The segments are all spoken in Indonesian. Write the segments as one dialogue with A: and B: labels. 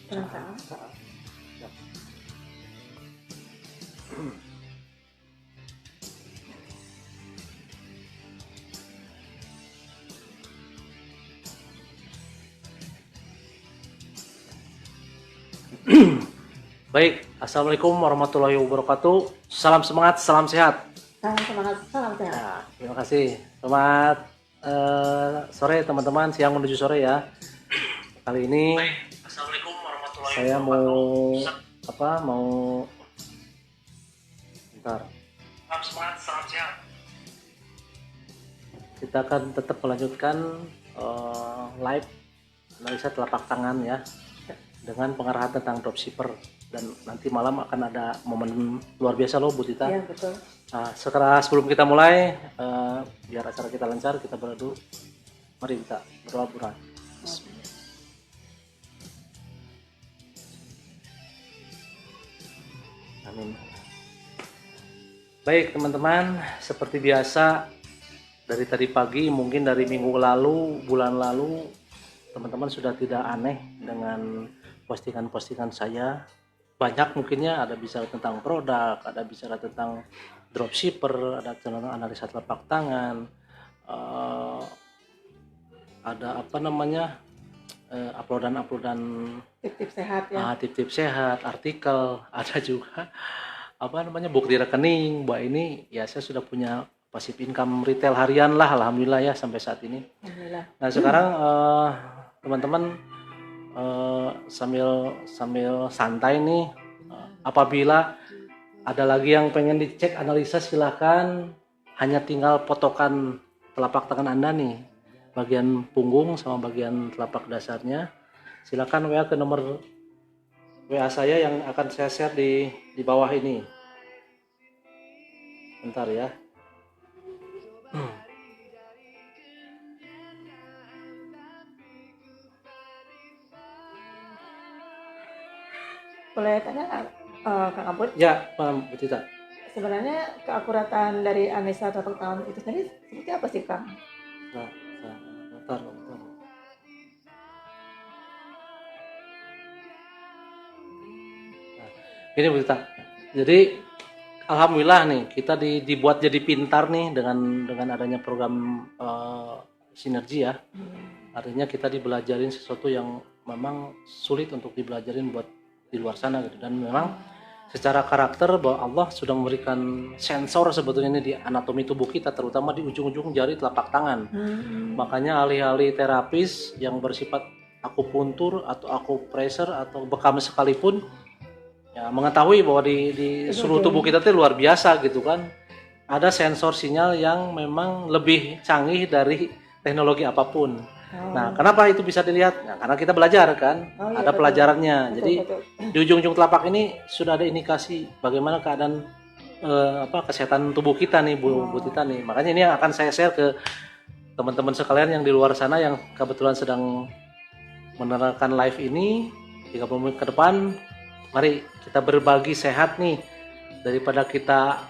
A: Penasaran.
B: Baik, Assalamualaikum warahmatullahi wabarakatuh. Salam semangat, salam sehat.
A: Salam semangat, salam sehat.
B: Nah, terima kasih. Selamat sore teman-teman, siang menuju sore ya. Kali ini
C: Assalamualaikum warahmatullahi
B: saya mau bentar.
C: Salam semangat, salam sehat.
B: Kita akan tetap melanjutkan live analisa telapak tangan ya, dengan pengarahan tentang dropshipper, dan nanti malam akan ada momen luar biasa loh Bu Tita.
A: Iya, betul.
B: Nah, sekarang sebelum kita mulai, biar acara kita lancar, kita berdoa dulu. Mari kita berdoa buran. Amin. Baik teman-teman, seperti biasa dari tadi pagi, mungkin dari minggu lalu, bulan lalu, teman-teman sudah tidak aneh dengan postingan-postingan saya. Banyak mungkinnya, ada bicara tentang produk, ada bicara tentang dropshipper, ada tentang analisa telapak tangan, ada apa namanya, uploadan
A: Tips-tips sehat ya.
B: tips-tips sehat, artikel, ada juga apa namanya bukti rekening. Bahwa ini ya saya sudah punya passive income retail harian lah, alhamdulillah ya sampai saat ini.
A: Alhamdulillah.
B: Nah sekarang teman-teman sambil santai nih, apabila ada lagi yang pengen dicek analisa, silahkan, hanya tinggal potokan telapak tangan Anda nih, bagian punggung sama bagian telapak dasarnya. Silakan WA ke nomor WA saya yang akan saya share di bawah ini. Bentar ya.
A: Boleh tanya Kang Abud,
B: Ya, Pak Bu Tita.
A: sebenarnya keakuratan dari analisa telapak tangan itu sendiri seperti apa sih Kang?
B: Nah, bentar. Ini Bu Tita. Jadi alhamdulillah nih kita dibuat jadi pintar nih dengan adanya program sinergi ya. Artinya kita dibelajarin sesuatu yang memang sulit untuk dibelajarin buat di luar sana gitu. Dan memang secara karakter bahwa Allah sudah memberikan sensor sebetulnya ini di anatomi tubuh kita, terutama di ujung-ujung jari telapak tangan. Makanya alih-alih terapis yang bersifat akupuntur atau akupressure atau bekam sekalipun ya mengetahui bahwa di seluruh tubuh kita itu luar biasa gitu kan, ada sensor sinyal yang memang lebih canggih dari teknologi apapun. Nah, kenapa itu bisa dilihat? Nah, karena kita belajar kan,
A: Iya,
B: ada
A: betul.
B: pelajarannya.
A: Betul,
B: Jadi
A: betul.
B: di ujung-ujung telapak ini sudah ada indikasi bagaimana keadaan kesehatan tubuh kita nih Bu Tita nih. Makanya ini yang akan saya share ke teman-teman sekalian yang di luar sana yang kebetulan sedang menerangkan live ini 30 menit ke depan. Mari kita berbagi sehat nih, daripada kita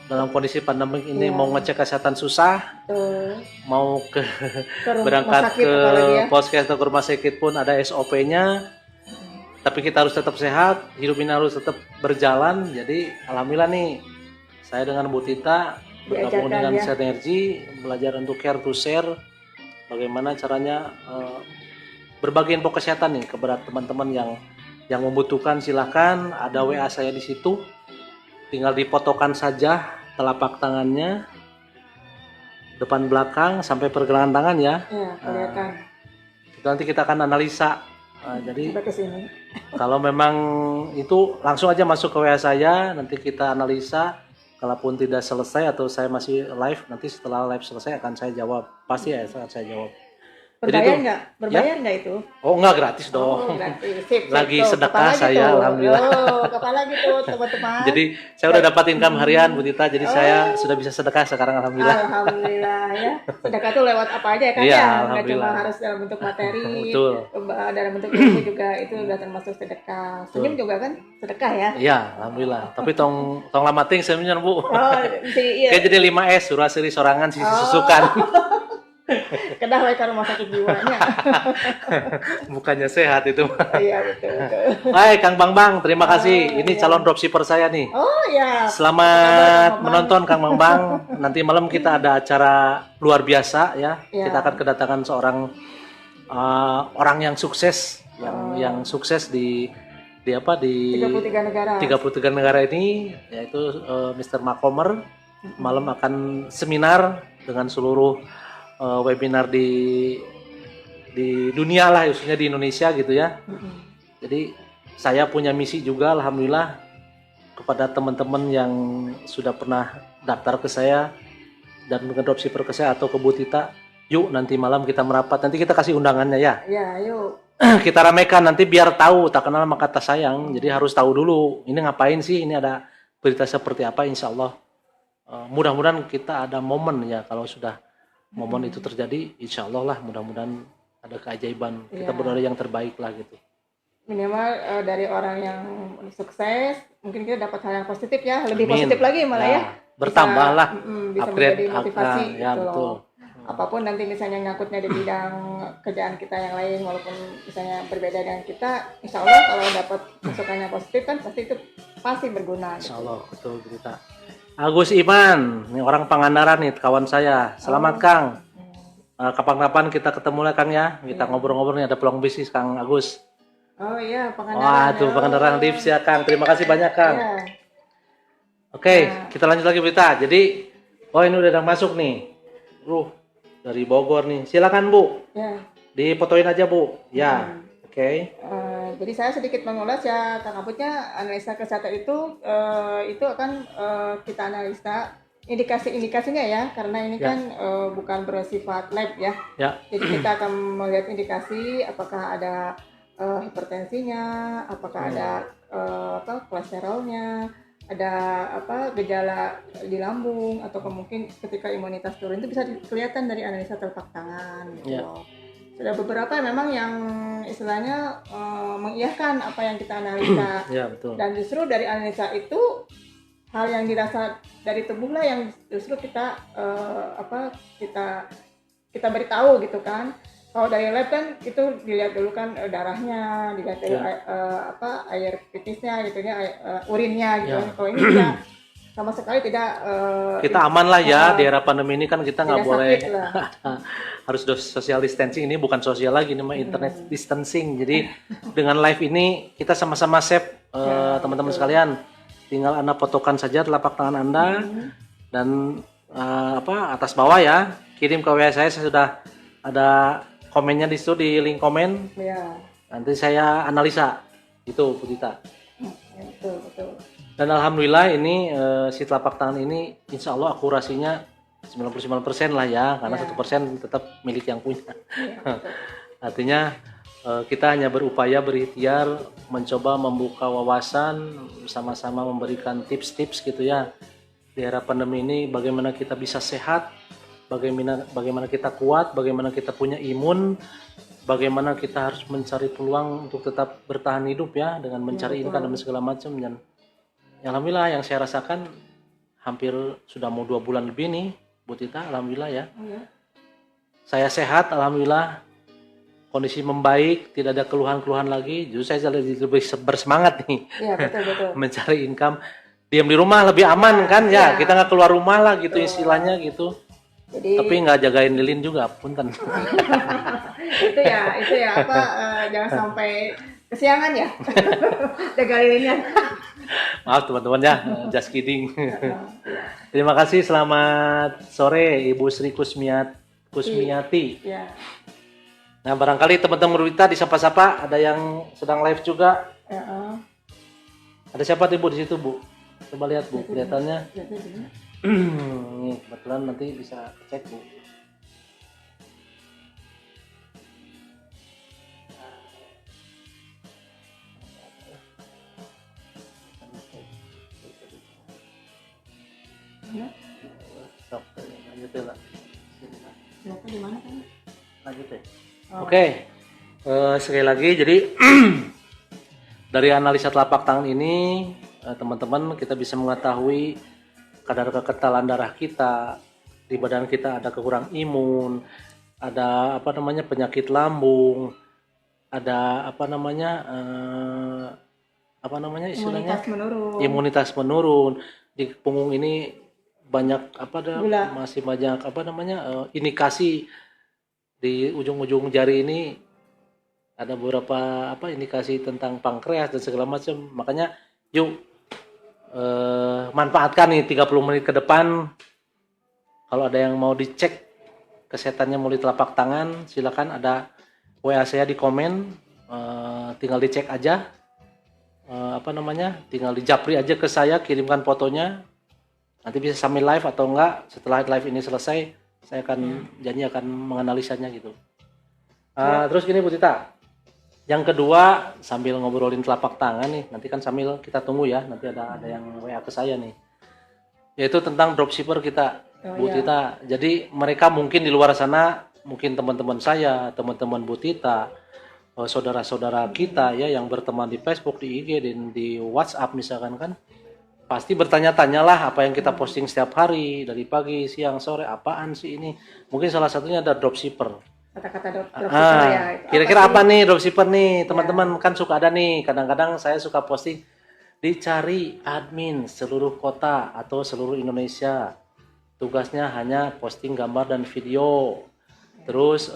B: dalam kondisi pandemi ini mau ngecek kesehatan susah,
A: Betul.
B: mau ke
A: Rumah
B: berangkat
A: sakit
B: ke
A: apalagi ya.
B: poskes atau ke rumah sakit pun ada SOP-nya. Tapi kita harus tetap sehat, hidup ini harus tetap berjalan. Jadi alhamdulillah nih, saya dengan Bu Tita bergabung
A: Diajarkan
B: dengan
A: ya.
B: Sinergi, belajar untuk care to share, bagaimana caranya berbagi info kesehatan nih kepada teman-teman yang membutuhkan. Silahkan, ada WA saya di situ, tinggal dipotokan saja telapak tangannya, depan belakang sampai pergelangan tangan ya.
A: Ya, kelihatan.
B: Nanti kita akan analisa. Jadi
A: Sampai ke sini.
B: kalau memang itu langsung aja masuk ke WA saya, nanti kita analisa. Kalaupun tidak selesai atau saya masih live, nanti setelah live selesai akan saya jawab. Pasti ya akan saya jawab. Jadi
A: Berbayar
B: itu-
A: nggak? Berbayar nggak itu?
B: Oh enggak, gratis
A: Oh,
B: dong.
A: gratis. Sip,
B: Lagi
A: tuh.
B: sedekah
A: Kapan lagi
B: saya,
A: tuh?
B: alhamdulillah.
A: Oh, kapan lagi tuh teman-teman?
B: Jadi saya udah dapat income harian Bu Tita, jadi saya sudah bisa sedekah sekarang alhamdulillah.
A: Alhamdulillah ya. Sedekah tuh lewat apa aja ya kan
B: Iya,
A: ya? Nggak cuma
B: alhamdulillah.
A: harus dalam bentuk materi.
B: Betul.
A: Dalam bentuk ilmu juga itu udah termasuk sedekah. Senyum juga kan sedekah ya?
B: Iya, alhamdulillah. Tapi tong lama ting sebenarnya Bu.
A: Oh, iya.
B: Kayak jadi 5S, surah seri sorangan sisi susukan.
A: Kena kedah wae ke rumah sakit jiwanya.
B: Bukannya sehat itu.
A: Iya betul.
B: Hai Kang Bang Bang, terima kasih.
A: Oh,
B: Ini
A: iya.
B: calon dropshipper saya nih.
A: Oh ya.
B: Selamat menonton Kang Bang Bang. Nanti malam kita ada acara luar biasa ya.
A: Ya.
B: Kita akan kedatangan seorang orang yang sukses, yang sukses di
A: 33 negara.
B: 33 negara ini, yaitu Mr. Makomer. Malam akan seminar dengan seluruh webinar di dunia lah, khususnya di Indonesia gitu ya. Jadi saya punya misi juga, alhamdulillah, kepada teman-teman yang sudah pernah daftar ke saya dan ke dropshipper ke saya atau ke Bu Tita. Yuk nanti malam kita merapat, nanti kita kasih undangannya ya.
A: Ya, yuk.
B: Kita ramekan nanti biar tahu, tak kenal maka tak sayang. Jadi harus tahu dulu, ini ngapain sih, ini ada berita seperti apa, insya Allah. Mudah-mudahan kita ada momen ya, kalau sudah momen itu terjadi, insya Allah lah, mudah-mudahan ada keajaiban. Kita
A: Ya.
B: berdoa yang terbaik lah gitu.
A: Minimal dari orang yang sukses, mungkin kita dapat hal yang positif ya, lebih
B: Amin.
A: positif lagi malah ya.
B: Bertambah lah,
A: Bisa
B: upgrade,
A: menjadi motivasi
B: ya
A: gitu
B: betul.
A: loh. Apapun nanti misalnya nyangkutnya di bidang kerjaan kita yang lain, walaupun misalnya berbeda dengan kita, insya Allah kalau dapat masukan yang positif kan pasti itu pasti berguna.
B: Insya
A: Gitu.
B: Allah betul berita. Agus Iman, ini orang Pangandaran nih, kawan saya. Selamat Kang. Kapan-kapan kita ketemu lah Kang ya. Kita ngobrol-ngobrol nih, ada peluang bisnis Kang Agus.
A: Oh iya, Pangandaran.
B: Wah, tuh Pangandaran tips ya Kang. Terima kasih banyak Kang.
A: Iya.
B: Oke, kita lanjut lagi berita. Jadi, ini udah ada masuk nih. Dari Bogor nih. Silakan Bu.
A: Ya.
B: Difotoin aja Bu. Ya. Oke.
A: Jadi saya sedikit mengulas ya, Kang Aputnya, analisa kesehatan itu akan kita analisa indikasi-indikasinya ya, karena ini kan bukan bersifat lab ya.
B: Ya.
A: Jadi kita akan melihat indikasi apakah ada hipertensinya, apakah ada kolesterolnya, ada gejala di lambung, atau mungkin ketika imunitas turun, itu bisa kelihatan dari analisa telapak tangan gitu
B: Ya.
A: loh. Sudah beberapa memang yang istilahnya mengiyakan apa yang kita analisa.
B: Ya, betul.
A: Dan justru dari analisa itu hal yang dirasa dari tubuh lah yang justru kita kita beritahu gitu kan. Kalau dari lab kan itu dilihat dulu kan darahnya, dilihat dari air pipisnya gitu ya, urinnya gitu.
B: Ya.
A: Kalau ini tidak sama sekali tidak
B: Kita aman lah ya di era pandemi ini kan, kita nggak
A: tidak
B: boleh
A: sakit lah.
B: harus social distancing. Ini bukan sosial lagi, ini mah internet distancing. Jadi dengan live ini kita sama-sama save teman-teman sekalian. Tinggal Anda fotokan saja telapak tangan Anda dan atas bawah ya, kirim ke WA saya sudah ada komennya di situ, di link komen.
A: Ya,
B: Nanti saya analisa itu Bu Tita.
A: betul.
B: Dan alhamdulillah ini si telapak tangan ini insya Allah akurasinya 99% lah ya, karena 1% tetap milik yang punya. Artinya kita hanya berupaya, berikhtiar, mencoba membuka wawasan, bersama-sama memberikan tips-tips gitu ya. Di era pandemi ini bagaimana kita bisa sehat, bagaimana kita kuat, bagaimana kita punya imun, bagaimana kita harus mencari peluang untuk tetap bertahan hidup ya, dengan mencari income dan segala macam. Dan alhamdulillah yang saya rasakan hampir sudah mau 2 bulan lebih nih Bu Tita, alhamdulillah ya. Saya sehat, alhamdulillah. Kondisi membaik, tidak ada keluhan-keluhan lagi. Justru saya lebih bersemangat nih.
A: Iya, betul.
B: Mencari income. Diam di rumah lebih aman kan ya. Kita nggak keluar rumah lah gitu istilahnya gitu.
A: Jadi
B: Tapi nggak jagain lilin juga, punten.
A: itu ya jangan sampai kesiangan ya. Jaga lilinnya.
B: Maaf teman-teman ya, just kidding. Terima kasih, selamat sore Ibu Sri Kusmiati.
A: Ya.
B: Nah barangkali teman-teman berita disapa-sapa, ada yang sedang live juga. Ada siapa tuh Bu di situ Bu? Coba lihat Bu, kelihatannya. Nih kebetulan nanti bisa cek Bu. Stop, lanjut lah.
A: Di mana kan?
B: Lanjut deh. Oke. Sekali lagi, jadi dari analisa telapak tangan ini, teman-teman kita bisa mengetahui kadar kekentalan darah kita, di badan kita ada kekurang imun, ada apa namanya penyakit lambung, ada apa namanya istilahnya
A: Imunitas menurun.
B: imunitas menurun, di punggung ini banyak
A: Gula.
B: masih banyak indikasi di ujung-ujung jari ini ada beberapa indikasi tentang pankreas dan segala macam. Makanya yuk manfaatkan nih 30 menit ke depan. Kalau ada yang mau dicek kesehatannya melalui telapak tangan, silakan ada WA saya di komen, tinggal dicek aja. Tinggal dijapri aja ke saya, kirimkan fotonya. Nanti bisa sambil live atau enggak, setelah live ini selesai, saya akan janji akan menganalisanya gitu. Terus gini Bu Tita, yang kedua sambil ngobrolin telapak tangan nih, nanti kan sambil kita tunggu ya, nanti ada yang WA ke saya nih, yaitu tentang dropshipper kita, Bu Tita. Jadi mereka mungkin di luar sana, mungkin teman-teman saya, teman-teman Bu Tita, saudara-saudara kita ya yang berteman di Facebook, di IG, dan di WhatsApp misalkan kan, pasti bertanya-tanya lah apa yang kita posting setiap hari dari pagi, siang, sore, apaan sih ini? Mungkin salah satunya ada dropshipper.
A: Kata-kata dropshipper ya.
B: Kira-kira apa nih dropshipper nih? Teman-teman kan suka ada nih. Kadang-kadang saya suka posting dicari admin seluruh kota atau seluruh Indonesia. Tugasnya hanya posting gambar dan video. Terus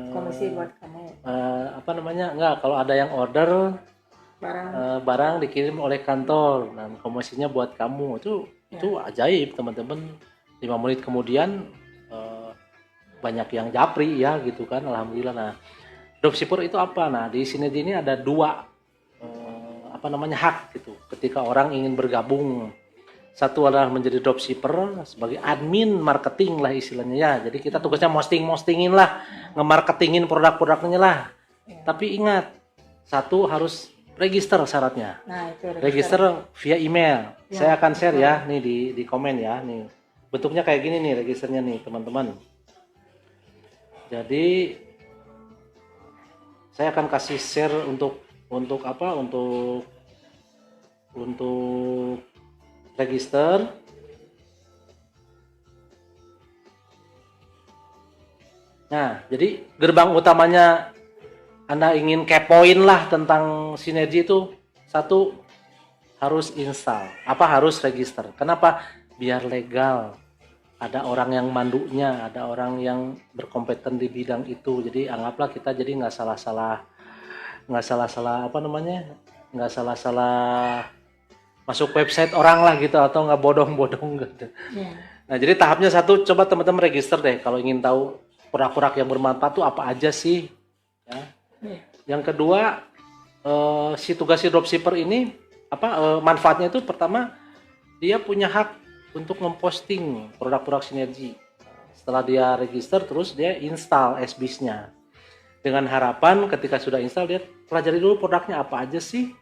A: komisi buat kamu.
B: Enggak, kalau ada yang order
A: Barang.
B: barang dikirim oleh kantor dan komisinya buat kamu. Itu ajaib teman-teman. 5 menit kemudian banyak yang japri ya gitu kan, alhamdulillah. Nah, dropshipper itu apa? Nah, di sini ada dua hak gitu ketika orang ingin bergabung. Satu adalah menjadi dropshipper sebagai admin marketing lah istilahnya ya. Jadi kita tugasnya postingin lah, nge-marketingin produk-produknya lah. Tapi ingat, satu harus register syaratnya.
A: Nah, itu
B: Register via email. Saya akan share ya nih di komen ya nih. Bentuknya kayak gini nih registernya nih teman-teman. Jadi saya akan kasih share untuk register. Nah, jadi gerbang utamanya Anda ingin kepoin lah tentang sinergi itu, satu harus install. Harus register. Kenapa? Biar legal. Ada orang yang mandunya, ada orang yang berkompeten di bidang itu. Jadi anggaplah kita jadi nggak salah-salah masuk website orang lah gitu, atau nggak bodong-bodong gitu. Nah, jadi tahapnya satu, coba teman-teman register deh kalau ingin tahu produk-produk yang bermanfaat itu apa aja sih. Ya. Yang kedua, si tugas si dropshipper ini manfaatnya itu pertama dia punya hak untuk memposting produk-produk sinergi. Setelah dia register, terus dia install SBIS-nya. Dengan harapan ketika sudah install, dia pelajari dulu produknya apa aja sih.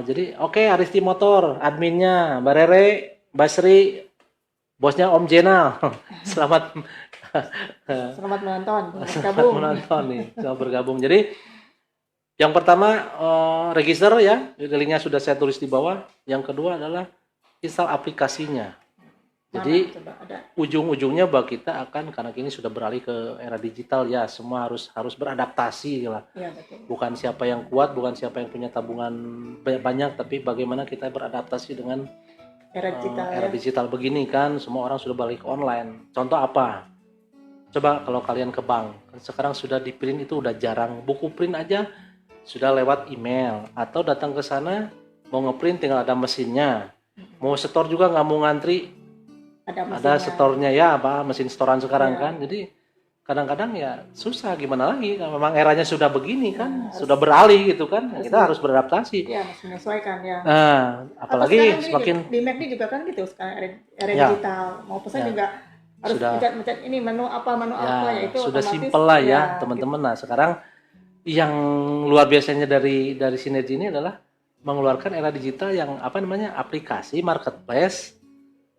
B: Jadi Aristi Motor, adminnya Mbak Rere, Basri, bosnya Om Jenal. Selamat
A: menonton.
B: Selamat menonton nih, selamat bergabung. Jadi yang pertama register ya, linknya sudah saya tulis di bawah. Yang kedua adalah install aplikasinya. Jadi ujung-ujungnya bahwa kita akan, karena kini sudah beralih ke era digital ya, semua harus beradaptasi lah. Ya, bukan siapa yang kuat, bukan siapa yang punya tabungan banyak, tapi bagaimana kita beradaptasi dengan era digital begini kan, semua orang sudah balik ke online. Contoh apa? Coba kalau kalian ke bank, sekarang sudah di print itu udah jarang, buku print aja sudah lewat email, atau datang ke sana mau ngeprint tinggal ada mesinnya. Mau setor juga nggak mau ngantri, ada setornya ya, mesin setoran sekarang kan. Jadi kadang-kadang ya susah, gimana lagi, memang eranya sudah begini kan, sudah beralih gitu kan, kita harus beradaptasi.
A: Ya, harus menyesuaikan ya.
B: Nah, apalagi semakin
A: di McD juga kan gitu sekarang era digital, mau pesan juga harus mencet ini menu apa ya, itu
B: sudah simpel lah ya teman-teman. Nah, sekarang yang luar biasanya dari sinergi ini adalah mengeluarkan era digital yang aplikasi marketplace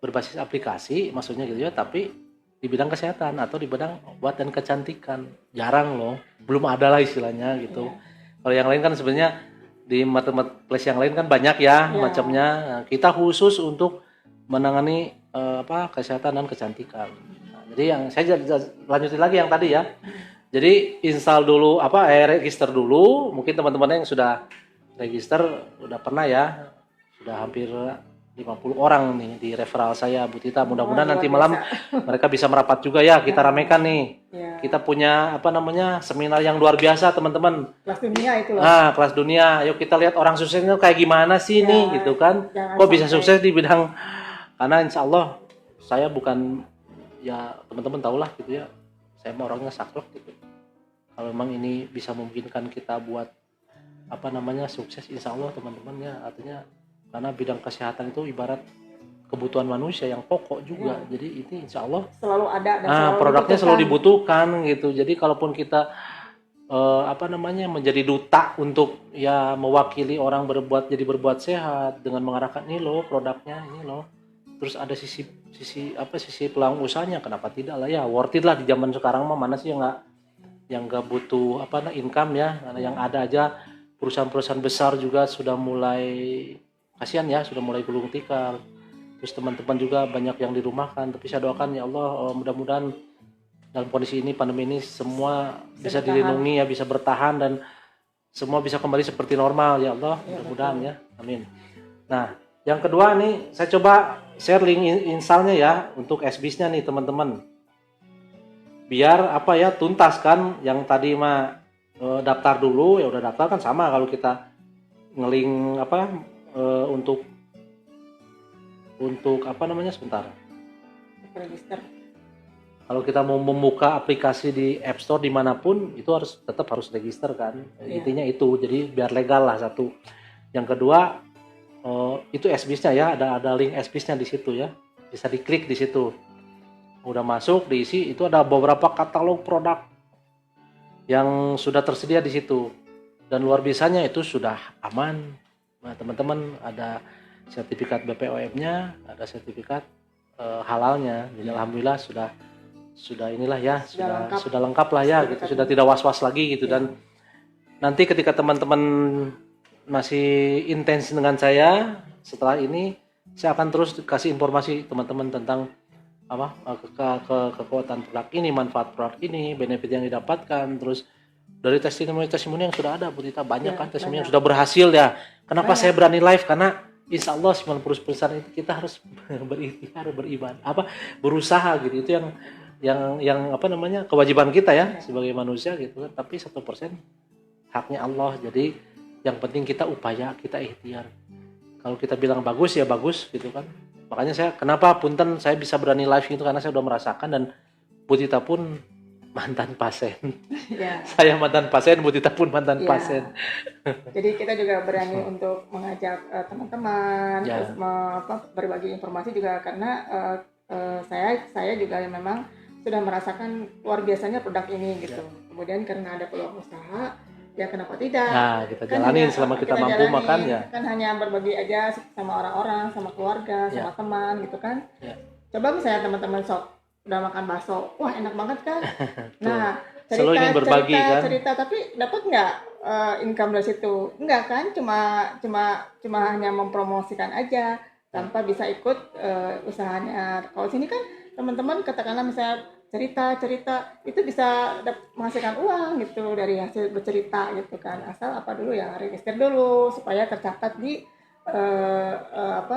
B: berbasis aplikasi, maksudnya gitu ya, tapi di bidang kesehatan atau di bidang obat dan kecantikan. Jarang loh, belum ada lah istilahnya gitu. Kalau yang lain kan sebenarnya di marketplace yang lain kan banyak ya macamnya. Nah, kita khusus untuk menangani kesehatan dan kecantikan. Nah, Jadi yang saya lanjutin lagi yang tadi ya. Jadi install dulu register dulu. Mungkin teman-teman yang sudah register udah pernah ya. Sudah hampir 50 orang nih di referral saya Bu Tita. Mudah-mudahan
A: luar
B: nanti malam
A: biasa.
B: mereka bisa merapat juga ya. Kita ramekan nih.
A: Ya,
B: Kita punya seminar yang luar biasa teman-teman.
A: kelas dunia itu loh.
B: Nah, kelas dunia. Ayo kita lihat orang suksesnya kayak gimana sih
A: Ya,
B: nih gitu kan.
A: jangan
B: Kok bisa
A: sampai-
B: sukses di bidang, karena insya Allah saya bukan, ya teman-teman tahulah gitu ya. Saya mah orangnya saklek gitu. Kalau memang ini bisa memungkinkan kita buat sukses, insya Allah teman-teman ya, artinya karena bidang kesehatan itu ibarat kebutuhan manusia yang pokok juga. Jadi ini insya Allah
A: Selalu ada dan selalu
B: produknya selalu
A: dibutuhkan.
B: dibutuhkan gitu. Jadi kalaupun kita menjadi duta untuk ya mewakili orang berbuat sehat dengan mengarahkan ini loh produknya ini loh. Terus ada sisi peluang usahanya, kenapa tidak lah ya, worth it lah di zaman sekarang mah, mana sih yang nggak butuh income ya, karena yang ada aja perusahaan-perusahaan besar juga sudah mulai kasihan ya, sudah mulai gulung tikar. Terus teman-teman juga banyak yang dirumahkan, tapi saya doakan ya Allah mudah-mudahan dalam kondisi ini, pandemi ini, semua bisa dilindungi ya, bisa bertahan dan semua bisa kembali seperti normal ya Allah, mudah-mudahan ya, amin. Nah, yang kedua nih saya coba share link installnya ya untuk SBIS-nya nih teman-teman. Biar tuntas kan, yang tadi mah daftar dulu ya udah daftar kan, sama kalau kita ngeling untuk sebentar.
A: Register.
B: Kalau kita mau membuka aplikasi di App Store dimanapun itu tetap harus register kan. Intinya itu, jadi biar legal lah satu. Yang kedua itu SBIS-nya ya, ada link SBIS-nya di situ ya, bisa diklik di situ. Udah masuk diisi, itu ada beberapa katalog produk yang sudah tersedia di situ, dan luar biasanya itu sudah aman. Nah teman-teman, ada sertifikat BPOM-nya, ada sertifikat halalnya. Jadi alhamdulillah sudah inilah ya, sudah lengkap lah ya gitu, sudah tidak was-was lagi gitu. Dan nanti ketika teman-teman masih intens dengan saya, setelah ini saya akan terus kasih informasi teman-teman tentang kekuatan produk ini, manfaat produk ini, benefit yang didapatkan. Terus dari testimoni yang sudah ada Bu Tita, banyak kan testimoni yang sudah berhasil ya. Kenapa saya berani live? Karena insya Allah 90% itu kita harus berikhtiar, berusaha gitu. Itu yang kewajiban kita ya sebagai manusia gitu kan. Tapi 1% haknya Allah. Jadi yang penting kita upaya, kita ikhtiar. Kalau kita bilang bagus ya bagus gitu kan. Makanya kenapa punten saya bisa berani live gitu, karena saya udah merasakan, dan Bu Tita pun mantan pasien.
A: Ya.
B: Saya mantan pasien, Bu Tita pun mantan pasien.
A: Jadi kita juga berani untuk mengajak teman-teman, terus berbagi informasi juga, karena saya juga yang memang sudah merasakan luar biasanya produk ini gitu. Kemudian karena ada peluang usaha, ya kenapa tidak?
B: Nah, kita jalanin selama kita mampu makan ya.
A: Kan hanya berbagi aja sama orang-orang, sama keluarga, sama teman gitu kan. Coba misalnya teman-teman udah makan bakso, wah enak banget kan. Nah,
B: selalu ingin berbagi kan.
A: Cerita, tapi dapat nggak income dari situ? Enggak kan, cuma hanya mempromosikan aja tanpa bisa ikut usahanya. Kalau sini kan teman-teman katakanlah misalnya cerita itu bisa menghasilkan uang gitu dari hasil bercerita gitu kan, asal dulu ya, register dulu supaya tercatat di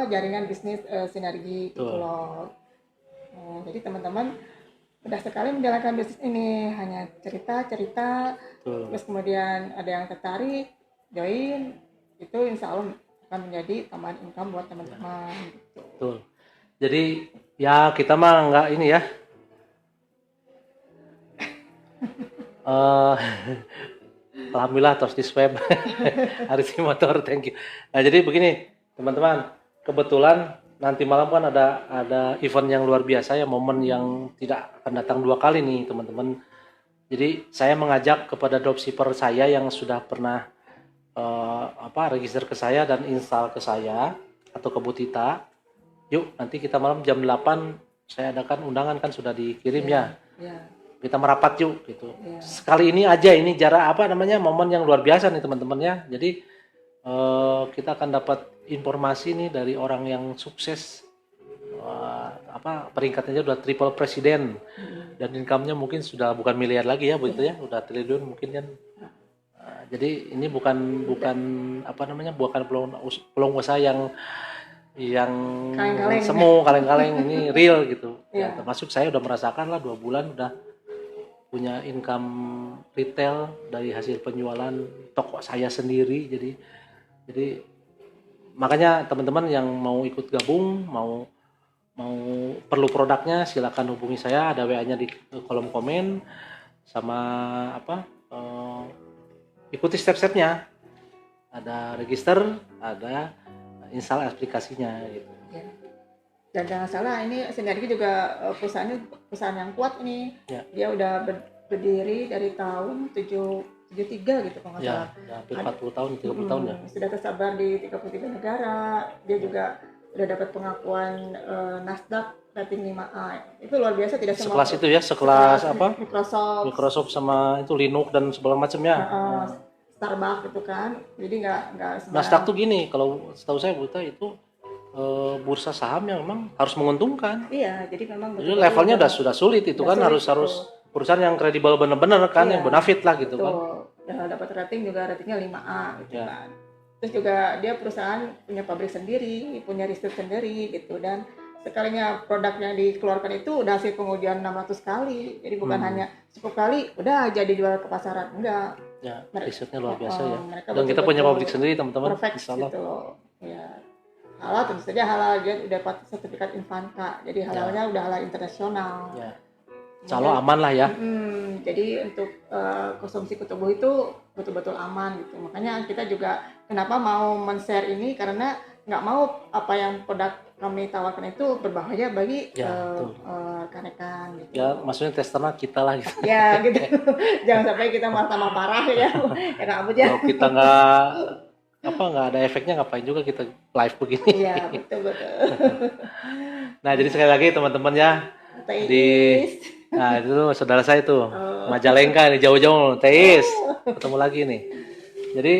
A: jaringan bisnis sinergi gitu loh. Jadi teman-teman mudah sekali menjalankan bisnis ini, hanya cerita terus kemudian ada yang tertarik join, itu insya Allah akan menjadi tambahan income buat teman-teman gitu.
B: Betul. Jadi ya kita mah nggak ini ya. Alhamdulillah tos di swab. Aris motor, thank you. Nah jadi begini teman-teman, kebetulan nanti malam kan ada event yang luar biasa ya, momen yang tidak akan datang dua kali nih teman-teman. Jadi saya mengajak kepada dropshipper saya yang sudah pernah register ke saya dan install ke saya atau ke Bu Tita. Yuk nanti kita malam jam 8 saya adakan undangan, kan sudah dikirim ya. Kita merapat yuk gitu. Sekali ini aja, ini jarak momen yang luar biasa nih teman-teman ya. Jadi kita akan dapat informasi nih dari orang yang sukses peringkatnya udah triple presiden dan income-nya mungkin sudah bukan miliar lagi ya begitu ya, udah triliun mungkin kan. Jadi ini bukan bukan peluang usaha yang
A: Kaleng-kaleng.
B: semu kaleng-kaleng, ini real gitu. Ya,
A: Iya.
B: termasuk saya udah merasakan lah 2 bulan udah punya income retail dari hasil penjualan toko saya sendiri. Jadi makanya teman-teman yang mau ikut gabung, mau perlu produknya silakan hubungi saya, ada WA-nya di kolom komen, sama ikuti step-stepnya, ada register, ada install aplikasinya gitu.
A: Ya. Dan jangan salah, ini Sinergi juga perusahaan yang kuat ini.
B: Ya.
A: Dia udah berdiri dari tahun 73 gitu kalau nggak
B: Ya,
A: salah.
B: hampir 40 tahun, 30 tahun ya.
A: Sudah tersebar di 33 negara. Dia juga udah dapat pengakuan Nasdaq rating 5A. Itu luar biasa, tidak semua.
B: Sekelas itu ya, sekelas apa?
A: Microsoft
B: sama itu Linux dan segala macam ya.
A: Starbucks gitu kan. Jadi nggak sembarang.
B: Nasdaq tuh gini, kalau setahu saya Buta itu bursa saham yang memang harus menguntungkan.
A: Iya, jadi memang
B: Jadi levelnya sudah sulit itu kan,
A: sulit,
B: harus perusahaan yang kredibel bener-bener kan,
A: Iya.
B: yang bonafit lah gitu
A: betul.
B: kan.
A: Ya, dapat ratingnya 5A gitu
B: Ya.
A: kan. Terus juga dia perusahaan punya pabrik sendiri, punya research sendiri gitu, dan sekalinya produk yang dikeluarkan itu udah hasil pengujian 600 kali. Jadi bukan hanya 10 kali udah jadi jual ke pasaran, enggak.
B: Ya, risetnya luar biasa ya.
A: Mereka
B: Dan kita punya pabrik sendiri teman-teman,
A: perfect
B: insyaallah.
A: gitu loh. Ya. Halal tentu saja halal, dia udah dapat sertifikat Infanka. Jadi halalnya udah halal internasional.
B: Ya. Insyaallah aman lah ya.
A: Jadi untuk konsumsi ke tubuh itu betul-betul aman gitu. Makanya kita juga kenapa mau men-share ini, karena nggak mau apa yang produk kami tawarkan itu berbahaya bagi rekan-rekan gitu.
B: Ya, maksudnya testernya kita lah gitu.
A: Ya gitu. Jangan sampai kita malah tambah parah ya. Ya nggak aja.
B: Kalau kita nggak ada efeknya, ngapain juga kita live begini.
A: Iya, betul.
B: Nah, jadi sekali lagi teman-teman ya, nah itu saudara saya tuh, Majalengka nih, jauh-jauh Teis, ketemu lagi nih. Jadi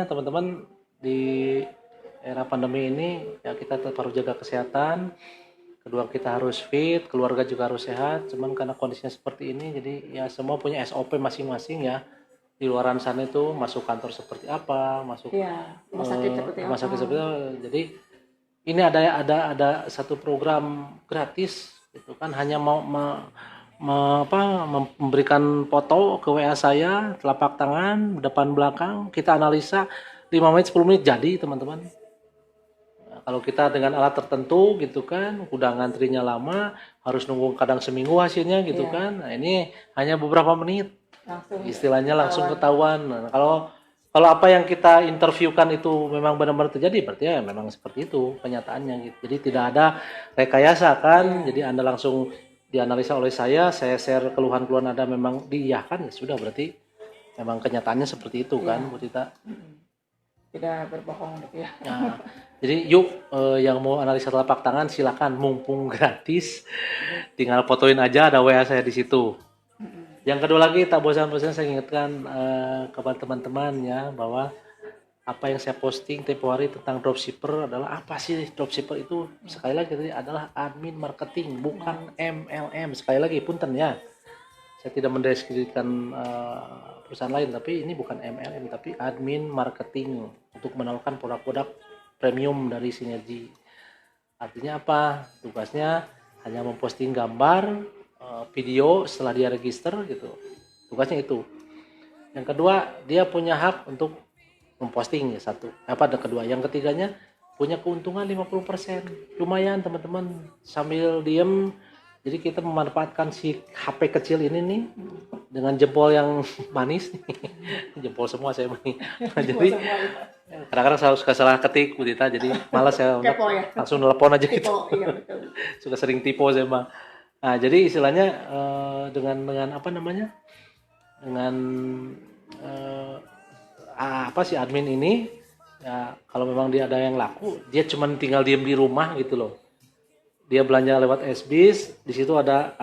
B: teman-teman, di era pandemi ini ya kita tetap harus jaga kesehatan. Kedua, kita harus fit, keluarga juga harus sehat. Cuman karena kondisinya seperti ini, jadi ya semua punya SOP masing-masing ya. Di luaran sana itu masuk kantor seperti apa, masuk
A: rumah sakit seperti
B: apa. Jadi ini ada satu program gratis gitu kan, hanya mau memberikan foto ke WA saya, telapak tangan depan belakang, kita analisa 5 menit 10 menit jadi teman-teman. Nah, kalau kita dengan alat tertentu gitu kan, udah ngantrinya lama, harus nunggu kadang seminggu hasilnya gitu kan. Nah, ini hanya beberapa menit. Istilahnya langsung ketahuan. Nah, kalau apa yang kita interviewkan itu memang benar-benar terjadi, berarti ya memang seperti itu kenyataannya gitu. Jadi tidak ada rekayasa kan. Jadi Anda langsung dianalisa oleh saya share keluhan-keluhan Anda memang diiyakan, ya sudah, berarti memang kenyataannya seperti itu kan, Bu Tita.
A: Tidak berbohong gitu ya.
B: Nah, jadi yuk yang mau analisa telapak tangan silakan, mumpung gratis. Tinggal fotoin aja, ada WA saya di situ. Yang kedua lagi, tak bosan-bosan saya ingatkan kepada teman-teman ya, bahwa apa yang saya posting tempo hari tentang dropshipper adalah apa sih dropshipper itu? Sekali lagi tadi adalah admin marketing, bukan MLM. Sekali lagi punten ya, saya tidak mendeskripsikan perusahaan lain, tapi ini bukan MLM tapi admin marketing untuk menawarkan produk-produk premium dari Sinergi. Artinya apa? Tugasnya hanya memposting gambar, video setelah dia register gitu. Tugasnya itu. Yang kedua, dia punya hak untuk memposting ya, satu. Kedua, yang ketiganya punya keuntungan 50%. Lumayan teman-teman, sambil diem. Jadi kita memanfaatkan si HP kecil ini nih dengan jempol yang manis nih. Jempol semua saya nih. Jadi kadang-kadang saya suka salah ketik Bu Tita, jadi malas saya langsung telepon aja gitu.
A: Iya, betul.
B: Suka sering tipe saya mah. Nah, jadi istilahnya dengan si admin ini ya, kalau memang dia ada yang laku, dia cuma tinggal diem di rumah gitu loh. Dia belanja lewat SBIS, di situ ada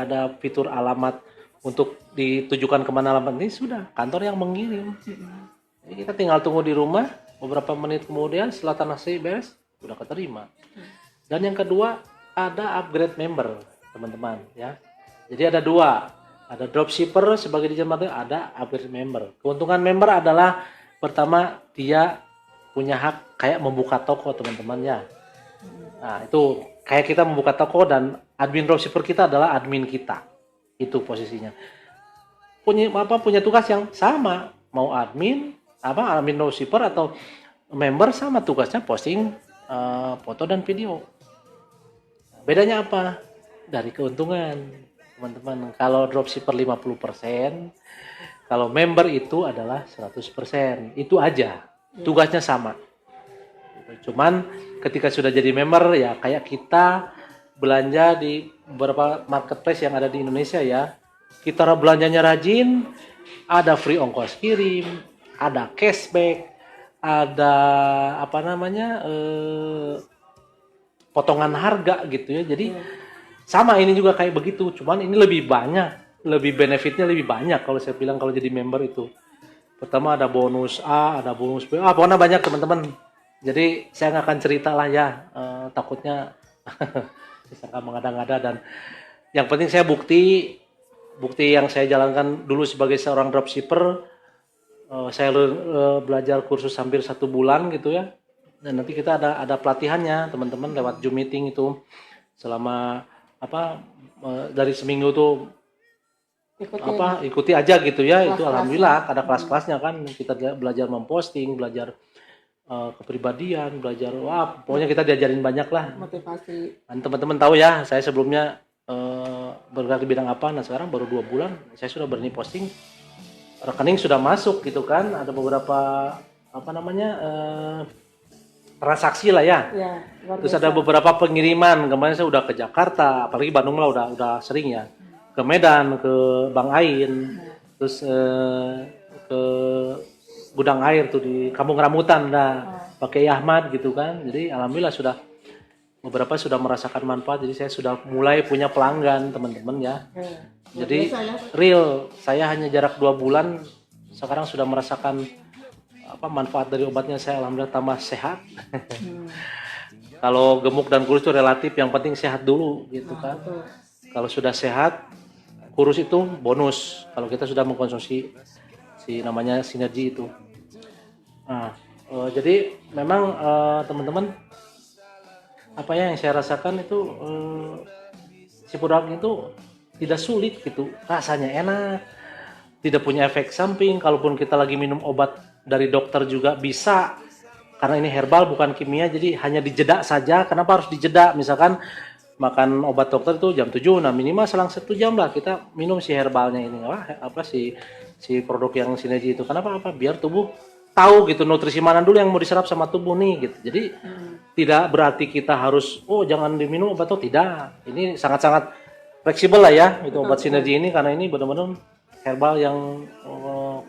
B: fitur alamat untuk ditujukan kemana alamat ini, sudah kantor yang mengirim. Jadi kita tinggal tunggu di rumah, beberapa menit kemudian setelah transaksi beres, sudah keterima. Dan yang kedua ada upgrade member, teman-teman ya. Jadi ada dua, ada dropshipper sebagai digital marketing, ada upgrade member. Keuntungan member adalah pertama dia punya hak kayak membuka toko, teman-teman ya. Nah, itu kayak kita membuka toko dan admin dropshipper kita adalah admin kita. Itu posisinya. Punya tugas yang sama, mau admin dropshipper atau member sama tugasnya posting foto dan video. Bedanya apa? Dari keuntungan, teman-teman. Kalau dropshipper 50%, kalau member itu adalah 100%. Itu aja. Tugasnya sama. Cuman ketika sudah jadi member ya kayak kita belanja di beberapa marketplace yang ada di Indonesia ya. Kita belanjanya rajin, ada free ongkos kirim, ada cashback, ada potongan harga gitu ya. Jadi sama ini juga kayak begitu, cuman ini lebih banyak, lebih benefitnya lebih banyak kalau saya bilang kalau jadi member itu. Pertama ada bonus A, ada bonus B, pokoknya banyak teman-teman. Jadi saya nggak akan cerita lah ya, takutnya disangka mengada-ngada. Dan yang penting saya bukti yang saya jalankan dulu sebagai seorang dropshipper. Saya belajar kursus hampir 1 bulan gitu ya, dan nanti kita ada pelatihannya teman-teman lewat Zoom meeting itu selama dari seminggu tuh ikuti aja gitu ya. Itu alhamdulillah ada kelas-kelasnya kan, kita belajar memposting, belajar kepribadian, belajar pokoknya kita diajarin banyak lah,
A: motivasi.
B: Dan teman-teman tahu ya, saya sebelumnya bergerak di bidang apa. Nah sekarang baru 2 bulan saya sudah berani posting, rekening sudah masuk gitu kan, ada beberapa transaksi lah ya. Terus ada beberapa pengiriman, kemarin saya udah ke Jakarta, apalagi Bandung lah udah sering ya, ke Medan, ke Bang Ain, terus ke gudang air tuh di Kampung Rambutan pakai Ahmad gitu kan. Jadi alhamdulillah beberapa sudah merasakan manfaat, jadi saya sudah mulai punya pelanggan teman-teman ya. Jadi real, saya hanya jarak 2 bulan sekarang sudah merasakan manfaat dari obatnya. Saya alhamdulillah tambah sehat. Kalau gemuk dan kurus itu relatif, yang penting sehat dulu gitu kan. Kalau sudah sehat, kurus itu bonus kalau kita sudah mengkonsumsi namanya sinergi itu. Nah, jadi memang teman-teman apa ya yang saya rasakan itu si produk itu tidak sulit gitu, rasanya enak, tidak punya efek samping. Kalaupun kita lagi minum obat dari dokter juga bisa, karena ini herbal bukan kimia, jadi hanya dijeda saja. Kenapa harus dijeda? Misalkan makan obat dokter itu jam 7, nah minimal selang 1 jam lah kita minum si herbalnya ini, si produk yang sinergi itu. Kenapa? Biar tubuh tahu gitu nutrisi mana dulu yang mau diserap sama tubuh nih gitu. Jadi tidak berarti kita harus jangan diminum obat itu, tidak. Ini sangat-sangat fleksibel lah ya itu obat sinergi ini, karena ini benar-benar herbal yang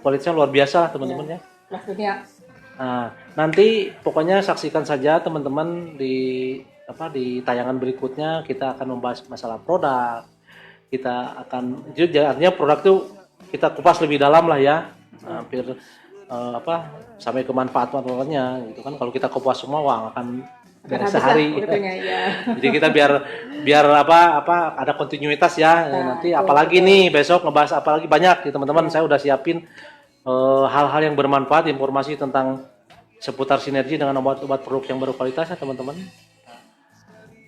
B: kualitasnya luar biasa teman-teman ya. Nah, nanti pokoknya saksikan saja teman-teman di tayangan berikutnya. Kita akan membahas masalah produk. Kita akan artinya produk itu kita kupas lebih dalam lah ya. Hampir sampai ke manfaat-manfaatnya gitu kan. Kalau kita kupas semua akan sehari. Jadi kita biar ada kontinuitas ya. Nanti apalagi nih besok ngebahas apalagi banyak nih teman-teman. Saya udah siapin hal-hal yang bermanfaat, informasi tentang seputar sinergi dengan obat-obat produk yang berkualitas ya teman-teman.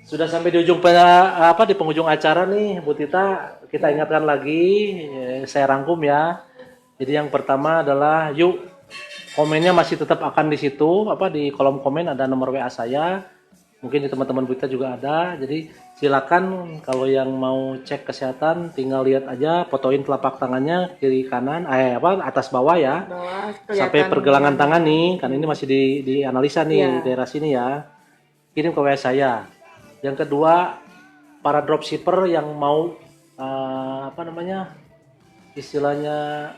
B: Sudah sampai di ujung di penghujung acara nih Bu Tita, kita ingatkan lagi, saya rangkum ya. Jadi yang pertama adalah komennya masih tetap akan di situ, di kolom komen ada nomor WA saya. Mungkin di teman-teman Bu Tita juga ada. Jadi silakan kalau yang mau cek kesehatan tinggal lihat aja, fotoin telapak tangannya kiri kanan, atas bawah ya. Sampai pergelangan tangan nih, kan ini masih dianalisa nih daerah sini ya. Kirim ke WA saya. Yang kedua, para dropshipper yang mau istilahnya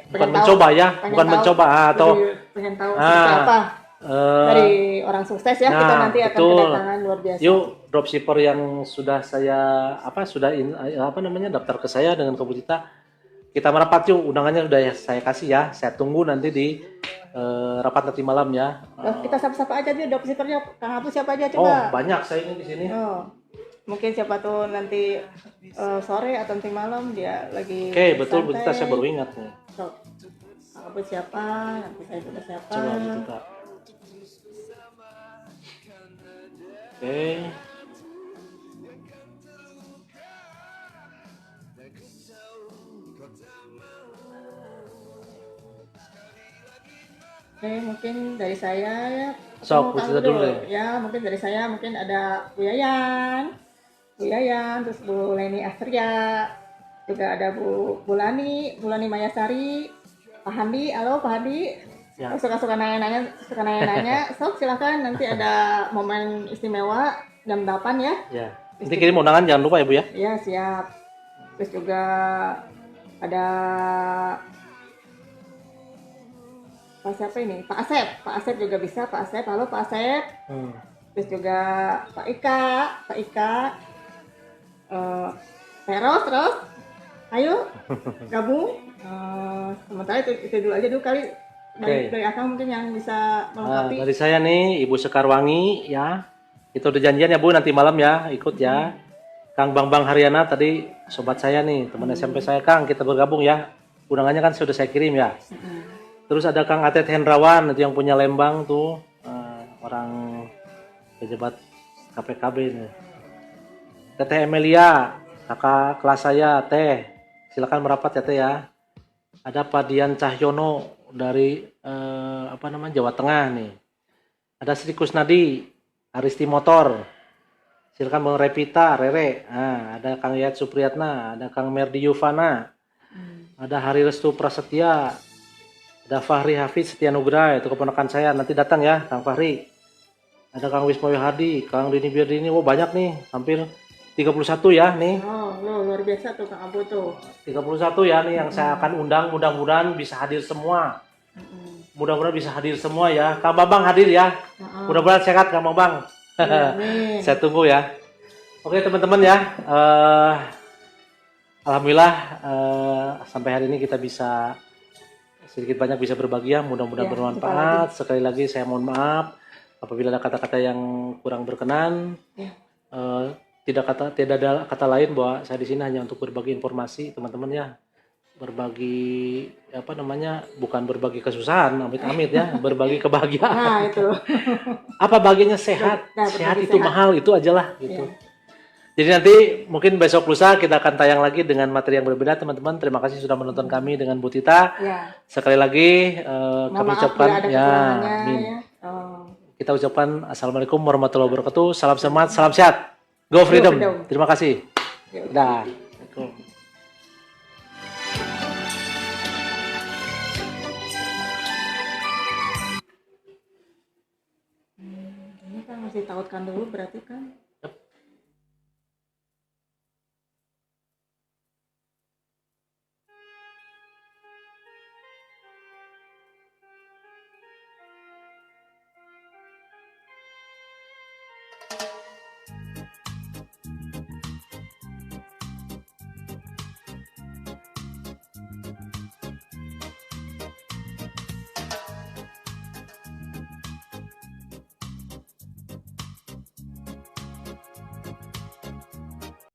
B: bukan mencoba ya, bukan mencoba atau
A: pengen tahu seperti apa dari orang sukses ya, kita nanti akan kedatangan luar biasa.
B: Yuk dropshipper yang sudah saya daftar ke saya dengan Bu Tita, kita merapat yuk, undangannya sudah saya kasih ya. Saya tunggu nanti di rapat nanti malam ya.
A: Kita sapa-sapa aja dia depositornya. Kang Abu siapa aja
B: Oh,
A: coba?
B: banyak saya ini di sini.
A: Oh, mungkin siapa tuh nanti sore atau nanti malam dia lagi
B: Oke, betul Bu
A: santai.
B: Tita, saya baru ingat nih.
A: So, Kang Abu siapa? Nanti saya juga siapa?
B: Coba Bu Tita. Oke.
A: Oke, mungkin dari saya ya.
B: Sok, Bu
A: Kang
B: Tita
A: Abu
B: dulu deh.
A: Ya, mungkin dari saya mungkin ada Bu Yayan, terus Bu Leni Astria, juga ada Bu Lani Mayasari, Pak Handi. Halo Pak Handi.
B: Ya.
A: Suka nanya-nanya. Sok silakan, nanti ada momen istimewa jam 8 ya.
B: Ya. Nanti kirim undangan jangan lupa ya Bu ya.
A: Iya, siap. Terus juga ada Pak siapa ini? Pak Asep juga bisa. Pak Asep, halo Pak Asep. Terus juga Pak Ika. Terus, ayo gabung. Sementara itu dulu aja dulu kali. Dari Akang mungkin yang bisa melengkapi.
B: Dari saya nih Ibu Sekarwangi ya. Itu udah janjian ya Bu, nanti malam ya ikut ya. Kang Bang Haryana tadi sobat saya nih, teman SMP saya. Kang, kita bergabung ya. Undangannya kan sudah saya kirim ya. Terus ada Kang Atet Hendrawan itu yang punya Lembang tuh, orang pejabat KPKB nih. Teteh Emilia, kakak kelas saya, Teh. Silakan merapat ya Teh ya. Ada Pak Dian Cahyono dari Jawa Tengah nih. Ada Sri Kusnadi, Aristi Motor. Silakan Bang Revita, Rere. Ada Kang Yayat Supriyatna, ada Kang Merdi Yuvana. Ada Hari Restu Prasetya. Ada Fahri Hafiz Setia Nugra, itu keponakan saya. Nanti datang ya, Kang Fahri. Ada Kang Wismoyo Hadi, Kang Dini Biardini. Oh, banyak nih, hampir 31 ya nih.
A: Oh, luar biasa tuh Kang Abu tuh.
B: 31 ya nih yang saya akan undang, mudah-mudahan bisa hadir semua. Mudah-mudahan bisa hadir semua ya. Kang Bambang hadir ya. Mudah-mudahan sehat Kang Bambang. Saya tunggu ya. Oke teman-teman ya. Alhamdulillah sampai hari ini kita bisa sedikit banyak bisa berbagi ya. Mudah-mudahan bermanfaat. Sekali lagi saya mohon maaf apabila ada kata-kata yang kurang berkenan. Tidak ada kata lain bahwa saya di sini hanya untuk berbagi informasi teman-teman ya. Berbagi bukan berbagi kesusahan, amit-amit ya, berbagi kebahagiaan.
A: Nah, itu.
B: Apa bagiannya sehat? Sehat itu mahal, itu ajalah gitu. Jadi nanti mungkin besok lusa kita akan tayang lagi dengan materi yang berbeda teman-teman. Terima kasih sudah menonton kami dengan Bu Tita. Sekali lagi kami ucapkan amin. Kita ucapkan assalamualaikum warahmatullahi wabarakatuh. Salam semangat, salam sehat. Go freedom. Terima kasih. Dah.
A: Ini kan masih tautkan dulu berarti kan.